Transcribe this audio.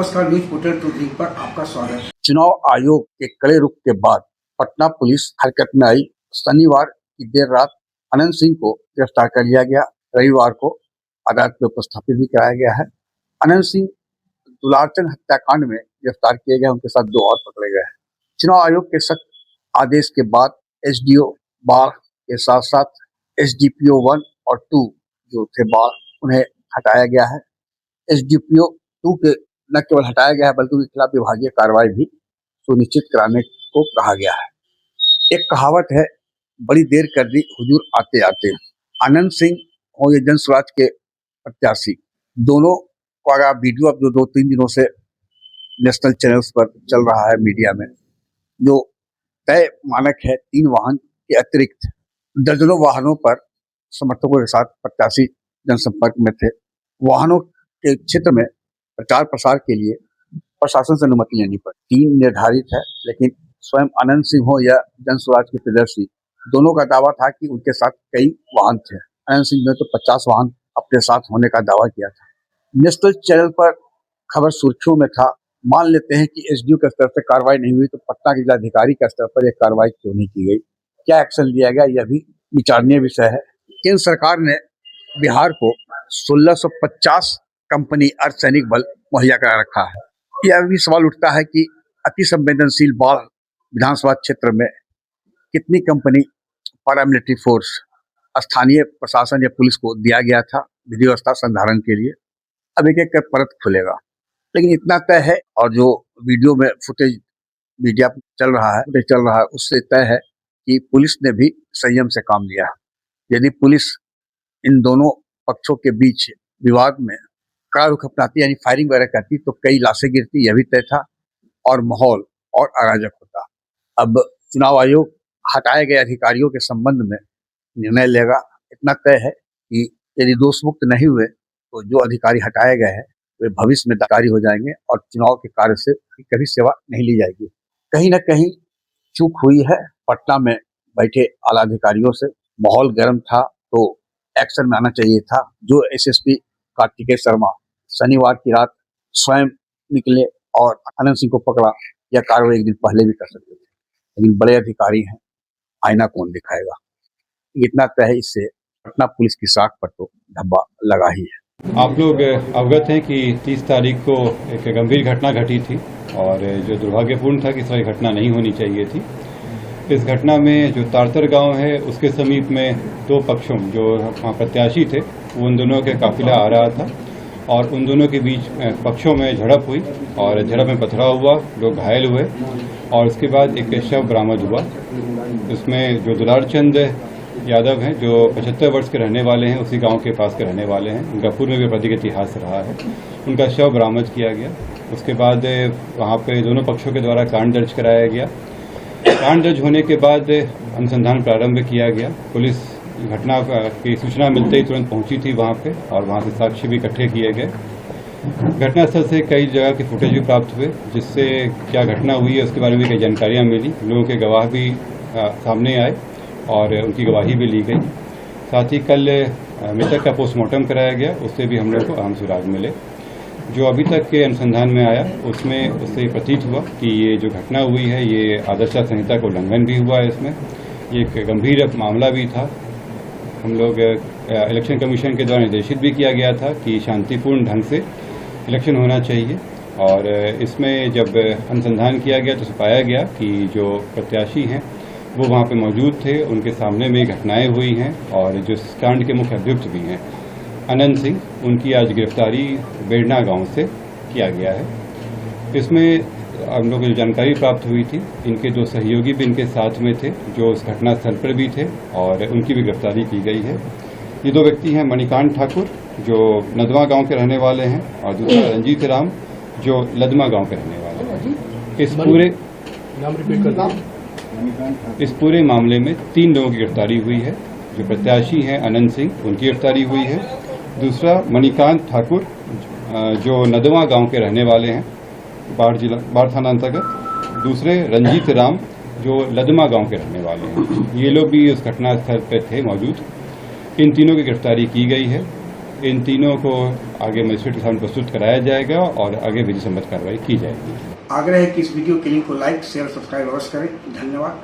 नमस्कार, news portal to TV पर आपका स्वागत है। चुनाव आयोग के कड़े रुख के बाद पटना पुलिस हरकत में आई। शनिवार की देर रात अनंत सिंह को गिरफ्तार कर लिया गया। रविवार को अदालत में उपस्थापित भी कराया गया है। अनंत सिंह दुलारचंद हत्याकांड में गिरफ्तार किए गए, उनके साथ 2 और पकड़े गए हैं। चुनाव आयोग के सख्त आदेश के बाद एसडीओ बाढ़ के साथ साथ एसडीपीओ 1 और 2 जो थे बाढ़, उन्हें हटाया गया है। एसडीपीओ 2 के न केवल हटाया गया है बल्कि उनके खिलाफ विभागीय कार्रवाई भी सुनिश्चित कराने को कहा गया है। एक कहावत है, बड़ी देर कर दी हुजूर आते आते। अनंत सिंह और ये जन स्वराज के प्रत्याशी दोनों का अगर वीडियो अब जो 2-3 दिनों से नेशनल चैनल्स पर चल रहा है मीडिया में, जो तय मानक है 3 वाहन के अतिरिक्त दर्जनों वाहनों पर समर्थकों के साथ प्रत्याशी जनसंपर्क में थे। वाहनों के क्षेत्र में प्रचार प्रसार के लिए प्रशासन से अनुमति लेनी पड़ी। 3 निर्धारित है, लेकिन स्वयं अनंत सिंह हो या जन स्वराज के प्रदर्शी, दोनों का दावा था कि उनके साथ कई वाहन थे। अनंत सिंह ने तो 50 वाहन अपने साथ होने का दावा किया था। नेशनल चैनल पर खबर सुर्खियों में था। मान लेते हैं कि एसडीओ के स्तर से कार्रवाई नहीं हुई तो पटना के जिलाधिकारी के स्तर पर यह कार्रवाई क्यों नहीं की गई, क्या एक्शन लिया गया, यह भी विचारणीय विषय है। केंद्र सरकार ने बिहार को 1650 कंपनी अर्धसैनिक बल मुहैया करा रखा है। यह भी सवाल उठता है कि अति संवेदनशील बाढ़ विधानसभा क्षेत्र में कितनी कंपनी पैरामिलिट्री फोर्स स्थानीय प्रशासन या पुलिस को दिया गया था विधि व्यवस्था संधारण के लिए। अब एक एक परत खुलेगा, लेकिन इतना तय है, और जो वीडियो में फुटेज मीडिया चल रहा है उससे तय है कि पुलिस ने भी संयम से काम लिया है। यदि पुलिस इन दोनों पक्षों के बीच विवाद में कड़ा रुख अपनाती यानी फायरिंग वगैरह करती तो कई लाशें गिरती, यह भी तय था, और माहौल और अराजक होता। अब चुनाव आयोग हटाए गए अधिकारियों के संबंध में निर्णय लेगा। इतना तय है कि यदि दोष मुक्त नहीं हुए तो जो अधिकारी हटाए गए हैं वे भविष्य में अधिकारी हो जाएंगे और चुनाव के कार्य से कभी सेवा नहीं ली जाएगी। कहीं ना कहीं चूक हुई है पटना में बैठे आला अधिकारियों से। माहौल गर्म था तो एक्शन में आना चाहिए था। जो एसएसपी कार्तिकेय शर्मा शनिवार की रात स्वयं निकले और अनंत सिंह को पकड़ा, यह कार्रवाई एक दिन पहले भी कर सकते थे, लेकिन बड़े अधिकारी हैं, आईना कौन दिखाएगा। इतना तय है, इससे पटना पुलिस की साख पर तो धब्बा लगा ही है। आप लोग अवगत हैं कि 30 तारीख को एक गंभीर घटना घटी थी और जो दुर्भाग्यपूर्ण था कि सही घटना नहीं होनी चाहिए थी। इस घटना में जो तारतर गांव है उसके समीप में 2 पक्षों जो वहाँ प्रत्याशी थे वो उन दोनों के काफिला आ रहा था और उन दोनों के बीच पक्षों में झड़प हुई और झड़प में पथराव हुआ, लोग घायल हुए और उसके बाद एक शव बरामद हुआ। इसमें जो दुलारचंद यादव हैं जो 75 वर्ष के रहने वाले हैं, उसी गांव के पास के रहने वाले हैं, उनका पूर्व में भी आपराधिक इतिहास रहा है, उनका शव बरामद किया गया। उसके बाद वहाँ पे दोनों पक्षों के द्वारा कांड दर्ज कराया गया। कांड दर्ज होने के बाद अनुसंधान प्रारंभ किया गया। पुलिस घटना की सूचना मिलते ही तुरंत पहुंची थी वहां पे और वहां से साक्ष्य भी इकट्ठे किए गए। घटनास्थल से कई जगह के फुटेज भी प्राप्त हुए, जिससे क्या घटना हुई है उसके बारे में कई जानकारियां मिली। लोगों के गवाह भी सामने आए और उनकी गवाही भी ली गई। साथ ही कल मृतक का पोस्टमार्टम कराया गया, उससे भी हम लोग को अहम सुराग मिले। जो अभी तक के अनुसंधान में आया उसमें उससे प्रतीत हुआ कि ये जो घटना हुई है ये आदर्श संहिता का उल्लंघन भी हुआ है। इसमें ये एक गंभीर मामला भी था। हम लोग इलेक्शन कमीशन के द्वारा निर्देशित भी किया गया था कि शांतिपूर्ण ढंग से इलेक्शन होना चाहिए और इसमें जब अनुसंधान किया गया तो पाया गया कि जो प्रत्याशी हैं वो वहाँ पे मौजूद थे, उनके सामने में घटनाएं हुई हैं और जो कांड के मुख्य अभियुक्त भी हैं अनंत सिंह, उनकी आज गिरफ्तारी बेड़ना गांव से किया गया है। इसमें हम लोग जो जानकारी प्राप्त हुई थी, इनके 2 सहयोगी भी इनके साथ में थे जो उस घटना स्थल पर भी थे और उनकी भी गिरफ्तारी की गई है। ये 2 व्यक्ति हैं मणिकांत ठाकुर जो नदवा गांव के रहने वाले हैं और दूसरा रंजीत राम जो लदमा गांव के रहने वाले हैं। इस पूरे मामले में 3 लोगों की गिरफ्तारी हुई है। जो प्रत्याशी हैं अनंत सिंह, उनकी गिरफ्तारी हुई है। दूसरा मणिकांत ठाकुर जो नदवा गांव के रहने वाले हैं, बाढ़ थाना अंतर्गत। दूसरे रंजीत राम जो लदमा गांव के रहने वाले हैं, ये लोग भी उस घटना स्थल पर थे मौजूद। इन तीनों की गिरफ्तारी की गई है। इन तीनों को आगे मजिस्ट्रेट के सामने प्रस्तुत कराया जाएगा और आगे विधि सम्मत कार्रवाई की जाएगी। आग्रह है कि इस वीडियो के लिंक को लाइक शेयर सब्सक्राइब अवश्य करें। धन्यवाद।